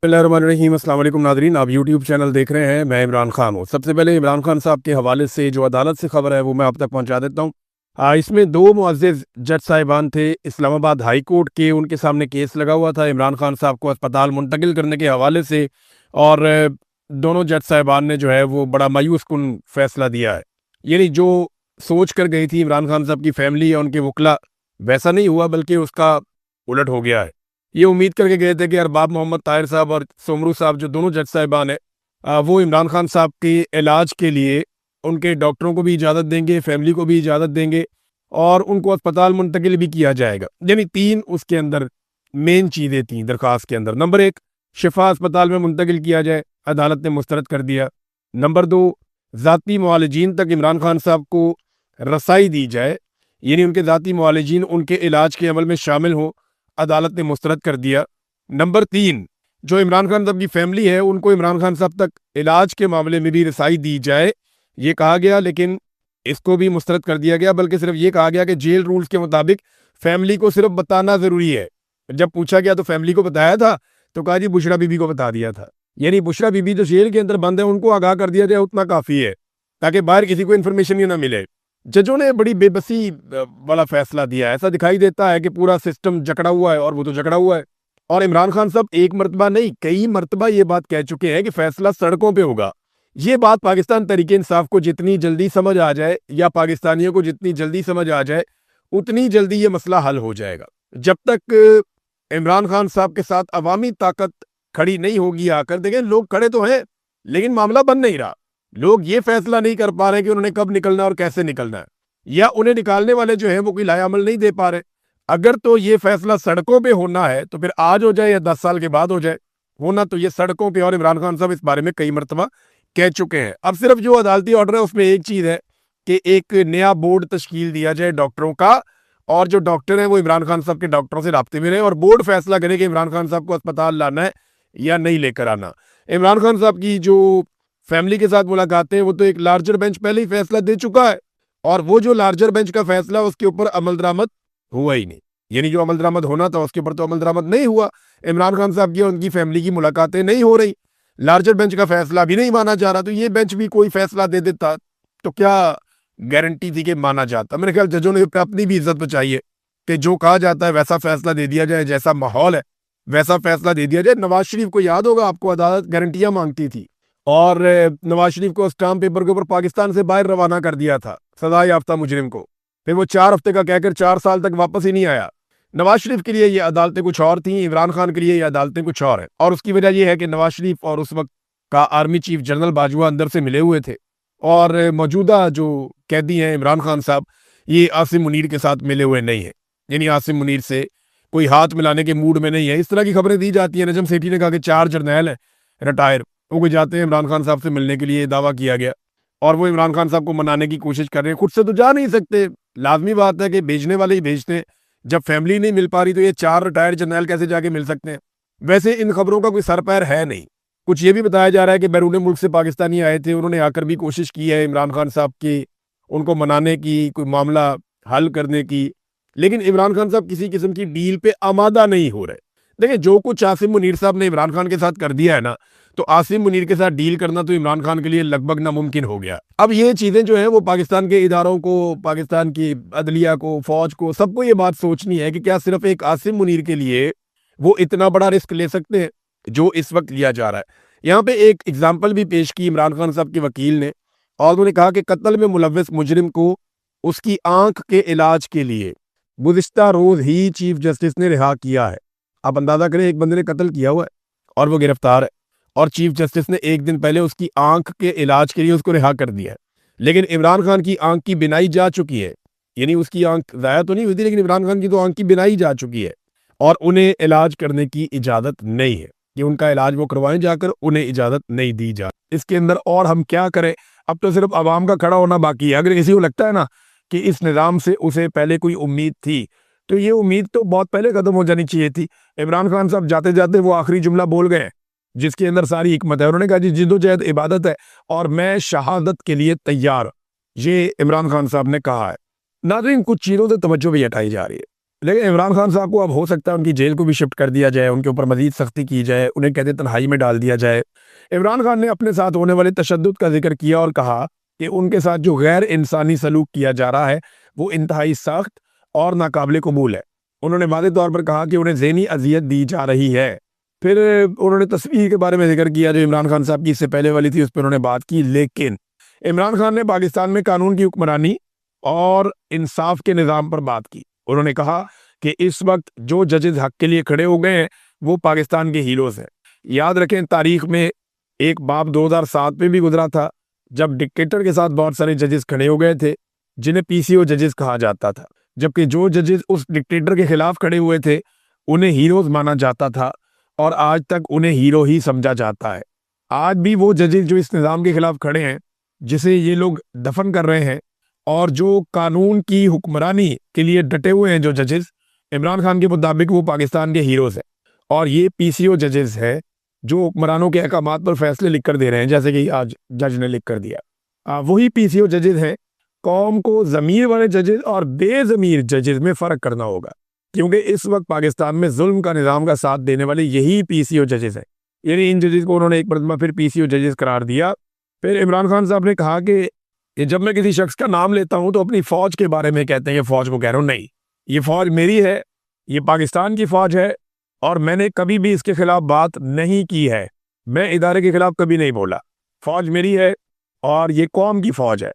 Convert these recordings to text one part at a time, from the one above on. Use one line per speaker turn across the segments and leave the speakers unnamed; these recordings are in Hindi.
बिस्मिल्लाहिर्रहमानिर्रहीम। अस्सलाम वालेकुम नाज़रीन, आप यूट्यूब चैनल देख रहे हैं। मैं इमरान खान हूँ। सबसे पहले इमरान खान साहब के हवाले से जो अदालत से खबर है वो मैं आप तक पहुँचा देता हूँ। इसमें दो मुअज़्ज़िज़ जज साहिबान थे इस्लामाबाद हाई कोर्ट के, उनके सामने केस लगा हुआ था इमरान खान साहब को अस्पताल मुंतकिल करने के हवाले से। और दोनों जज साहिबान ने जो है वो बड़ा मायूस कुन फैसला दिया है। यानी जो सोच कर गई थी इमरान खान साहब की फैमिली या उनके वकला, वैसा नहीं हुआ बल्कि उसका उलट हो गया है। ये उम्मीद करके गए थे कि अरबाब मोहम्मद ताहिर साहब और सोमरू साहब जो दोनों जज साहिबान हैं, वो इमरान खान साहब के इलाज के लिए उनके डॉक्टरों को भी इजाज़त देंगे, फैमिली को भी इजाज़त देंगे और उनको अस्पताल मुंतकिल भी किया जाएगा। यानी तीन उसके अंदर मेन चीज़ें थी दरख्वास्त के अंदर। नंबर एक, शिफा अस्पताल में मुंतकिल किया जाए, अदालत ने मुस्तरद कर दिया। नंबर दो, ज़ाती मुआलिजीन तक इमरान खान साहब को रसाई दी जाए, यानी उनके ज़ाती मुआलिजीन उनके इलाज के अमल में शामिल हों, अदालत ने मुस्तरद कर दिया। नंबर तीन, जो इमरान खान साहब की फैमिली है उनको इमरान खान साहब तक इलाज के मामले में भी रसाई दी जाए, ये कहा गया। लेकिन इसको भी मुस्तरद कर दिया गया, बल्कि सिर्फ ये कहा गया कि जेल रूल्स के मुताबिक फैमिली को सिर्फ बताना ज़रूरी है। जब पूछा गया तो फैमिली को बताया था, तो कहा जी बुशरा बीबी को बता दिया था। यानी बुशरा बीबी जो जेल के अंदर बंद है उनको आगाह कर दिया जाए, उतना काफ़ी है ताकि बाहर किसी को इन्फॉर्मेशन ही ना मिले। जजों ने बड़ी बेबसी वाला फैसला दिया है। ऐसा दिखाई देता है कि पूरा सिस्टम जकड़ा हुआ है और वो तो जकड़ा हुआ है। और इमरान खान साहब एक मरतबा नहीं कई मरतबा ये बात कह चुके हैं कि फैसला सड़कों पे होगा। ये बात पाकिस्तान तहरीक इंसाफ को जितनी जल्दी समझ आ जाए या पाकिस्तानियों को जितनी जल्दी समझ आ जाए उतनी जल्दी ये मसला हल हो जाएगा। जब तक इमरान खान साहब के साथ अवामी ताकत खड़ी नहीं होगी आकर, देखें लोग खड़े तो हैं लेकिन मामला बन नहीं रहा। लोग ये फैसला नहीं कर पा रहे कि उन्होंने कब निकलना और कैसे निकलना है, या उन्हें निकालने वाले जो हैं वो कोई लायामल नहीं दे पा रहे। अगर तो ये फैसला सड़कों पे होना है तो फिर आज हो जाए या 10 साल के बाद हो जाए, होना तो ये सड़कों पे। और इमरान खान साहब इस बारे में कई मरतबा कह चुके हैं। अब सिर्फ जो अदालती ऑर्डर है उसमें एक चीज़ है कि एक नया बोर्ड तश्कील दिया जाए डॉक्टरों का, और जो डॉक्टर हैं वो इमरान खान साहब के डॉक्टरों से राब्ते में रहे और बोर्ड फैसला करे कि इमरान खान साहब को अस्पताल लाना है या नहीं लेकर आना। इमरान खान साहब की जो फैमिली के साथ मुलाकातें, वो तो एक लार्जर बेंच पहले ही फैसला दे चुका है और वो जो लार्जर बेंच का फैसला उसके ऊपर अमल दरामद हुआ ही नहीं। यानी जो अमल दरामद होना था उसके ऊपर तो अमल दरामद नहीं हुआ। इमरान खान साहब की उनकी फैमिली की मुलाकातें नहीं हो रही, लार्जर बेंच का फैसला भी नहीं माना जा रहा। तो ये बेंच भी कोई फैसला दे देता तो क्या गारंटी थी कि माना जाता। मेरे ख्याल जजों ने अपनी भी इज्जत बचाई है कि जो कहा जाता है वैसा फैसला दे दिया जाए, जैसा माहौल है वैसा फैसला दे दिया जाए। नवाज शरीफ को याद होगा, आपको अदालत गारंटियां मांगती थी और नवाज शरीफ को स्टाम्प पेपर के ऊपर पाकिस्तान से बाहर रवाना कर दिया था सजा याफ्ता मुजरिम को। फिर वो 4 हफ्ते का कहकर 4 साल तक वापस ही नहीं आया। नवाज शरीफ के लिए ये अदालतें कुछ और थी, इमरान खान के लिए ये अदालतें कुछ और हैं। और उसकी वजह यह है कि नवाज शरीफ और उस वक्त का आर्मी चीफ जनरल बाजवा अंदर से मिले हुए थे और मौजूदा जो कैदी हैं इमरान खान साहब, ये आसिम मुनीर के साथ मिले हुए नहीं है। यानी आसिम मुनीर से कोई हाथ मिलाने के मूड में नहीं है। इस तरह की खबरें दी जाती हैं। नजम सेठी ने कहा कि 4 जर्नैल हैं रिटायर, वो कोई जाते हैं इमरान खान साहब से मिलने के लिए, दावा किया गया और वो इमरान खान साहब को मनाने की कोशिश कर रहे हैं। खुद से तो जा नहीं सकते, लाजमी बात है कि भेजने वाले ही भेजते हैं। जब फैमिली नहीं मिल पा रही तो ये 4 रिटायर्ड जर्नैल कैसे जाके मिल सकते हैं। वैसे इन खबरों का कोई सर पैर है नहीं। कुछ ये भी बताया जा रहा है कि बैरून मुल्क से पाकिस्तानी आए थे, उन्होंने आकर भी कोशिश की है इमरान खान साहब की, उनको मनाने की, कोई मामला हल करने की, लेकिन इमरान खान साहब किसी किस्म की डील पे आमादा नहीं हो रहे। देखिए जो कुछ आसिम मुनीर साहब ने इमरान खान के साथ कर दिया है ना, तो आसिम मुनीर के साथ डील करना तो इमरान खान के लिए लगभग नामुमकिन हो गया। अब ये चीज़ें जो हैं वो पाकिस्तान के इदारों को, पाकिस्तान की अदलिया को, फौज को, सबको ये बात सोचनी है कि क्या सिर्फ एक आसिम मुनीर के लिए वो इतना बड़ा रिस्क ले सकते हैं जो इस वक्त लिया जा रहा है। यहाँ पे एक एग्जाम्पल भी पेश की इमरान खान साहब के वकील ने, और उन्होंने कहा कि कत्ल में मुलव्वस मुजरिम को उसकी आंख के इलाज के लिए गुज़िश्ता रोज ही चीफ जस्टिस ने रिहा किया है। आप अंदाजा करें, एक बंदे ने कत्ल किया हुआ है और वो गिरफ्तार है और चीफ जस्टिस ने एक दिन पहले उसकी आंख के इलाज के लिए उसको रिहा कर दिया है। लेकिन इमरान खान की आंख की बिनाई जा चुकी है, यानी उसकी आंख ज़ाया तो नहीं हुई थी लेकिन इमरान खान की तो आंख की बिनाई जा चुकी है और उन्हें इलाज करने की इजाज़त नहीं है कि उनका इलाज वो करवाएं जाकर, उन्हें इजाज़त नहीं दी जा। इसके अंदर और हम क्या करें, अब तो सिर्फ आवाम का खड़ा होना बाकी है। अगर किसी को लगता है ना कि इस निज़ाम से उसे पहले कोई उम्मीद थी, तो ये उम्मीद तो बहुत पहले ख़त्म हो जानी चाहिए थी। इमरान खान साहब जाते जाते वो आखिरी जुमला बोल गए जिसके अंदर सारी हिकमत है। उन्होंने कहा जी जिद्दोजहद इबादत है और मैं शहादत के लिए तैयार, ये इमरान खान साहब ने कहा है। नाज़रीन, कुछ चीज़ों से तवज्जो भी हटाई जा रही है। लेकिन इमरान खान साहब को अब हो सकता है उनकी जेल को भी शिफ्ट कर दिया जाए, उनके ऊपर मजीद सख्ती की जाए, उन्हें कहते तन्हाई में डाल दिया जाए। इमरान खान ने अपने साथ होने वाले तशद्दुद का जिक्र किया और कहा कि उनके साथ जो गैर इंसानी सलूक किया जा रहा है वो इंतहाई सख्त और नाकाबिले कबूल है। उन्होंने वाज़ेह तौर पर कहा कि उन्हें ज़हनी अजियत दी जा रही है। फिर उन्होंने तस्वीर के बारे में जिक्र किया जो इमरान खान साहब की इससे पहले वाली थी, उस पर उन्होंने बात की। लेकिन इमरान खान ने पाकिस्तान में कानून की हुक्मरानी और इंसाफ के निज़ाम पर बात की। उन्होंने कहा कि इस वक्त जो जजेस हक के लिए खड़े हो गए हैं वो पाकिस्तान के हीरोज़ हैं। याद रखें, तारीख में एक बाब 2007 में भी गुजरा था जब डिक्टेटर के साथ बहुत सारे जजेस खड़े हो गए थे जिन्हें पीसीओ जजेस कहा जाता था, जबकि जो जजेस उस डिक्टेटर के खिलाफ खड़े हुए थे उन्हें हीरोज माना जाता था और आज तक उन्हें हीरो ही समझा जाता है। आज भी वो जजेस जो इस निज़ाम के खिलाफ खड़े हैं, जिसे ये लोग दफन कर रहे हैं, और जो कानून की हुक्मरानी के लिए डटे हुए हैं जो जजेस, इमरान खान के मुताबिक वो पाकिस्तान के हीरोज हैं। और ये पीसीओ जजेस हैं जो हुक्मरानों के अहकामात पर फैसले लिख कर दे रहे हैं, जैसे कि आज जज ने लिख कर दिया। वही पीसीओ जजेस हैं। कौम को ज़मीर वाले जजेस और बेज़मीर जजेस में फ़र्क करना होगा, क्योंकि इस वक्त पाकिस्तान में जुल्म का निज़ाम का साथ देने वाले यही पीसीओ जजेस हैं। यानी इन जजेस को उन्होंने एक मरतबा फिर पीसीओ जजेस करार दिया। फिर इमरान खान साहब ने कहा कि ये जब मैं किसी शख्स का नाम लेता हूं तो अपनी फ़ौज के बारे में कहते हैं, ये फ़ौज को कह रहा हूं, नहीं, ये फ़ौज मेरी है, ये पाकिस्तान की फ़ौज है और मैंने कभी भी इसके खिलाफ बात नहीं की है। मैं इदारे के खिलाफ कभी नहीं बोला। फ़ौज मेरी है और ये कौम की फ़ौज है।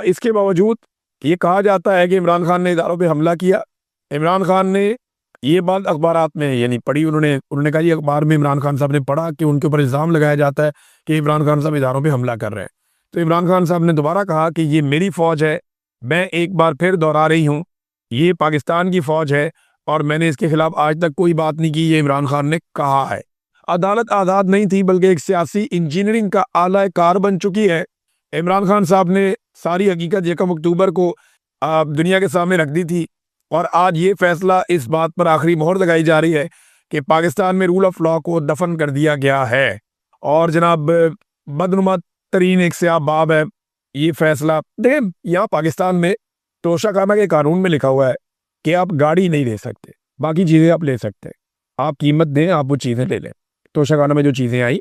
इसके बावजूद ये कहा जाता है कि इमरान खान ने इदारों पे हमला किया। इमरान खान ने ये बात अखबारात में यानी पढ़ी, उन्होंने कहा, ये अखबार में इमरान खान साहब ने पढ़ा कि उनके ऊपर इल्ज़ाम लगाया जाता है कि इमरान खान साहब इदारों पे हमला कर रहे हैं। तो इमरान खान साहब ने दोबारा कहा कि ये मेरी फ़ौज है, मैं एक बार फिर दोहरा रही हूँ, ये पाकिस्तान की फ़ौज है और मैंने इसके खिलाफ आज तक कोई बात नहीं की, ये इमरान खान ने कहा है। अदालत आज़ाद नहीं थी बल्कि एक सियासी इंजीनियरिंग का आला कार बन चुकी है। इमरान खान साहब ने सारी हकीकत 1 अक्टूबर को दुनिया के सामने रख दी थी और आज ये फैसला इस बात पर आखिरी मोहर लगाई जा रही है कि पाकिस्तान में रूल ऑफ लॉ को दफन कर दिया गया है। और जनाब, बदनुमा तरीन एक स्याह बाब है ये फैसला। देखें, यहाँ पाकिस्तान में तोशाखाना के कानून में लिखा हुआ है कि आप गाड़ी नहीं ले सकते, बाकी चीज़ें आप ले सकते हैं। आप कीमत दें, आप वो चीज़ें ले लें। तोशाखाना में जो चीज़ें आई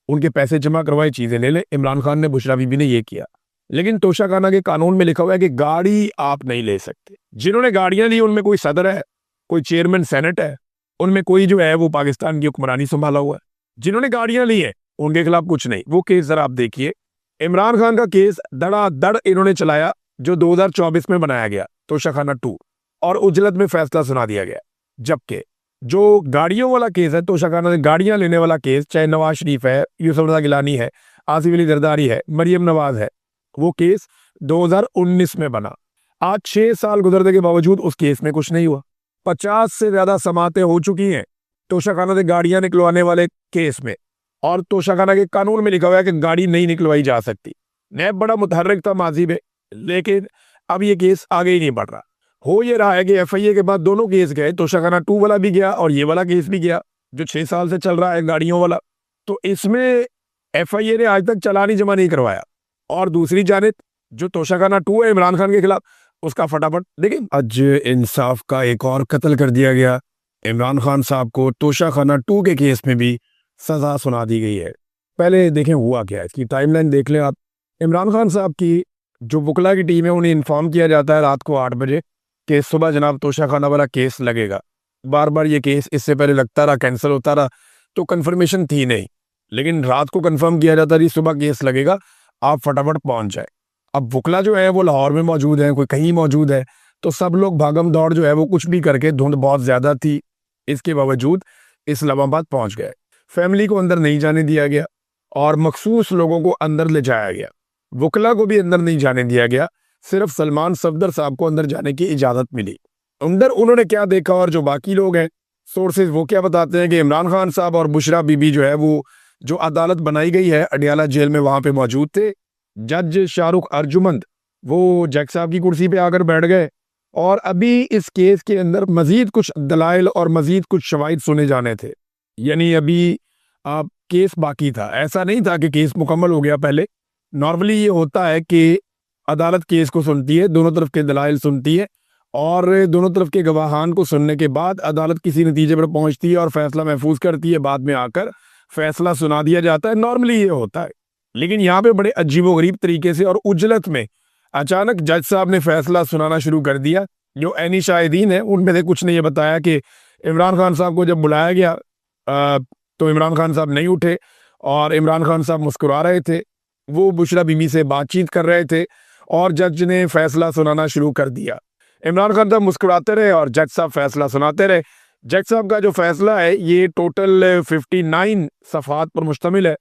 उनके पैसे जमा करवाए, चीज़ें ले लें। इमरान खान ने, बुशरा बीबी ने ये किया। लेकिन तोशाखाना के कानून में लिखा हुआ है कि गाड़ी आप नहीं ले सकते। जिन्होंने गाड़ियां ली उनमें कोई सदर है, कोई चेयरमैन सेनेट है, उनमें कोई जो है वो पाकिस्तान की हुक्मरानी संभाला हुआ है। जिन्होंने गाड़ियां ली है उनके खिलाफ कुछ नहीं। वो केस जरा आप देखिए, इमरान खान का केस धड़ाधड़ इन्होंने चलाया जो 2024 में बनाया गया, तोशाखाना 2, और उजलत में फैसला सुना दिया गया। जबकि जो गाड़ियों वाला केस है, तोशाखाना से गाड़ियां लेने वाला केस, चाहे नवाज शरीफ है, यूसुफ रज़ा गिलानी है, आसिफ अली जरदारी है, मरियम नवाज है, वो केस 2019 में बना। आज 6 साल गुजरने के बावजूद उस केस में कुछ नहीं हुआ। 50 से ज्यादा समातें हो चुकी हैं तोशाखाना से गाड़ियां निकलवाने वाले केस में, और तोशाखाना के कानून में लिखा हुआ है कि गाड़ी नहीं निकलवाई जा सकती। नैब बड़ा मुतहर्रिक था माजी में, लेकिन अब ये केस आगे ही नहीं बढ़ रहा। हो ये रहा है कि एफआईए के बाद दोनों केस गए, तोशाखाना 2 वाला भी गया और ये वाला केस भी गया जो 6 साल से चल रहा है गाड़ियों वाला। तो इसमें एफआईए ने आज तक चालान जमा नहीं करवाया, और दूसरी जानिब जो तोशाखाना 2 है इमरान खान के खिलाफ, उसका फटाफट देखिए। आज इंसाफ का एक और कत्ल कर दिया गया। इमरान खान साहब को तोशाखाना 2 के केस में भी सजा सुना दी गई है। पहले देखें हुआ क्या है, इसकी टाइमलाइन देख लें आप। इमरान खान साहब की जो वकला की टीम है उन्हें इन्फॉर्म किया जाता है रात को 8 बजे कि सुबह जनाब तोशाखाना वाला केस लगेगा। बार बार ये केस इससे पहले लगता रहा, कैंसिल होता रहा, तो कंफर्मेशन थी नहीं। लेकिन रात को कंफर्म किया जाता रही सुबह केस लगेगा, आप फटाफट पहुंच जाए। अब वकला जो है वो लाहौर में मौजूद है, कोई कहीं मौजूद है, तो सब लोग भागम दौड़ जो है वो कुछ भी करके, धुंध बहुत ज़्यादा थी, इसके बावजूद इस्लामाबाद पहुंच गए। फैमिली को अंदर नहीं जाने दिया गया और मखसूस लोगों को अंदर ले जाया गया। वकला को भी अंदर नहीं जाने दिया गया, सिर्फ सलमान सफदर साहब को अंदर जाने की इजाज़त मिली। अंदर उन्होंने क्या देखा और जो बाकी लोग हैं सोर्सेज वो क्या बताते हैं कि इमरान खान साहब और बुशरा बीबी जो है वो जो अदालत बनाई गई है अडियाला जेल में, वहाँ पे मौजूद थे। जज शाहरुख अर्जुमंद वो जज साहब की कुर्सी पे आकर बैठ गए और अभी इस केस के अंदर मजीद कुछ दलाइल और मजीद कुछ शवाहिद सुने जाने थे। यानी अभी केस बाकी था, ऐसा नहीं था कि केस मुकम्मल हो गया। पहले नॉर्मली ये होता है कि अदालत केस को सुनती है, दोनों तरफ के दलाइल सुनती है और दोनों तरफ के गवाहान को सुनने के बाद अदालत किसी नतीजे पर पहुंचती है और फैसला महफूज करती है। बाद में आकर फैसला सुना दिया जाता है। नॉर्मली ये होता है, लेकिन यहाँ पे बड़े अजीबोगरीब तरीके से और उजलत में अचानक जज साहब ने फैसला सुनाना शुरू कर दिया। जो ऐनी शाहिदीन है उनमें से कुछ ने ये बताया कि इमरान खान साहब को जब बुलाया गया तो इमरान खान साहब नहीं उठे और इमरान खान साहब मुस्कुरा रहे थे। वो बुशरा बीबी से बातचीत कर रहे थे और जज ने फैसला सुनाना शुरू कर दिया। इमरान खान साहब मुस्कुराते रहे और जज साहब फैसला सुनाते रहे। जज साहब का जो फैसला है ये टोटल 59 सफ़हात पर मुश्तमिल है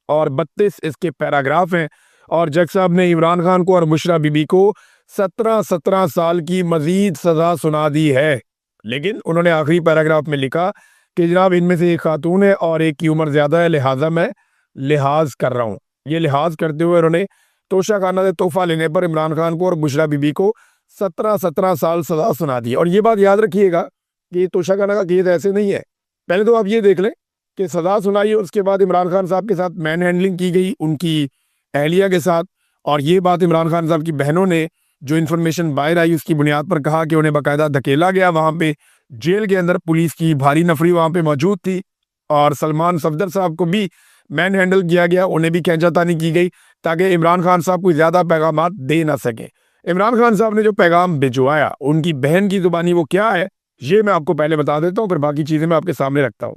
और 32 इसके पैराग्राफ हैं। और जज साहब ने इमरान खान को और बुशरा बीबी को 17 साल की मजीद सज़ा सुना दी है। लेकिन उन्होंने आखिरी पैराग्राफ में लिखा कि जनाब इनमें से एक खातून है और एक की उम्र ज़्यादा है, लिहाजा मैं लिहाज कर रहा हूँ। ये लिहाज करते हुए उन्होंने तोशा खाना से तोहफा लेने पर इमरान खान को और बुशरा बीबी को 17 साल सज़ा सुना दी। और ये बात याद रखिएगा कि तोशा खाना का केस ऐसे नहीं है। पहले तो आप ये देख लें कि सज़ा सुनाई और उसके बाद इमरान खान साहब के साथ मैन हैंडलिंग की गई उनकी अहलिया के साथ। और ये बात इमरान खान साहब की बहनों ने जो इन्फॉर्मेशन बाहर आई उसकी बुनियाद पर कहा कि उन्हें बाकायदा धकेला गया। वहाँ पे जेल के अंदर पुलिस की भारी नफरी वहाँ पे मौजूद थी और सलमान सफदर साहब को भी मैन हैंडल किया गया, उन्हें भी खींचातानी की गई ताकि इमरान खान साहब कोई ज़्यादा पैगाम दे ना सके। इमरान खान साहब ने जो पैगाम भिजवाया उनकी बहन की ज़ुबानी वो क्या है ये मैं आपको पहले बता देता हूँ, फिर बाकी चीज़ें मैं आपके सामने रखता हूँ।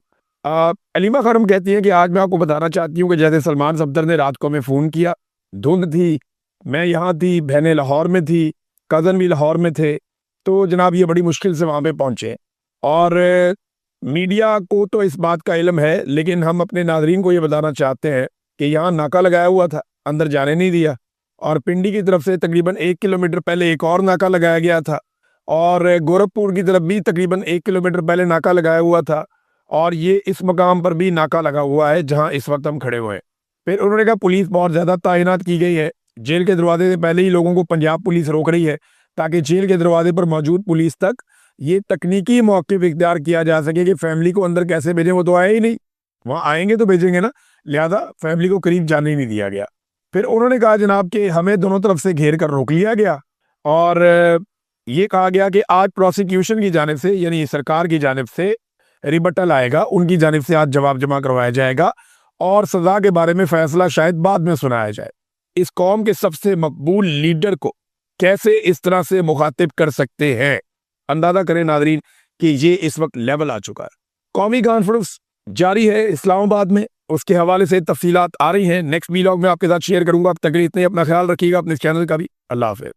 अलीमा खानम कहती हैं कि आज मैं आपको बताना चाहती हूँ कि जैसे सलमान सफदर ने रात को हमें फ़ोन किया, धुंध थी, मैं यहाँ थी, बहनें लाहौर में थी, कज़न भी लाहौर में थे, तो जनाब ये बड़ी मुश्किल से वहाँ पे पहुँचे। और मीडिया को तो इस बात का इल्म है, लेकिन हम अपने नाज़रीन को ये बताना चाहते हैं कि यहाँ नाका लगाया हुआ था, अंदर जाने नहीं दिया। और पिंडी की तरफ से तकरीबन 1 किलोमीटर पहले एक और नाका लगाया गया था और गोरखपुर की तरफ भी तकरीबन 1 किलोमीटर पहले नाका लगाया हुआ था और ये इस मकाम पर भी नाका लगा हुआ है जहाँ इस वक्त हम खड़े हुए हैं। फिर उन्होंने कहा पुलिस बहुत ज़्यादा तैनात की गई है। जेल के दरवाजे से पहले ही लोगों को पंजाब पुलिस रोक रही है ताकि जेल के दरवाजे पर मौजूद पुलिस तक ये तकनीकी मौक़िफ़ इख्तियार किया जा सके कि फैमिली को अंदर कैसे भेजें। वो तो आए ही नहीं, वहाँ आएंगे तो भेजेंगे ना, लिहाजा फैमिली को करीब जाने ही नहीं दिया गया। फिर उन्होंने कहा जनाब कि हमें दोनों तरफ से घेर कर रोक लिया गया और ये कहा गया कि आज प्रोसिक्यूशन की जानिब से यानी सरकार की जानिब से रिबटल आएगा, उनकी जानिब से आज जवाब जमा करवाया जाएगा और सज़ा के बारे में फ़ैसला शायद बाद में सुनाया जाए। इस कौम के सबसे मकबूल लीडर को कैसे इस तरह से मुखातिब कर सकते हैं, अंदाज़ा करें नाज़रीन कि ये इस वक्त लेवल आ चुका है। कौमी कॉन्फ्रेंस जारी है इस्लामाबाद में, उसके हवाले से तफसीलात आ रही हैं। नेक्स्ट वीलॉग में आपके साथ शेयर करूंगा। अब तक के लिए इतने, अपना ख्याल रखिएगा, अपने चैनल का भी। अल्लाह हाफ़िज़।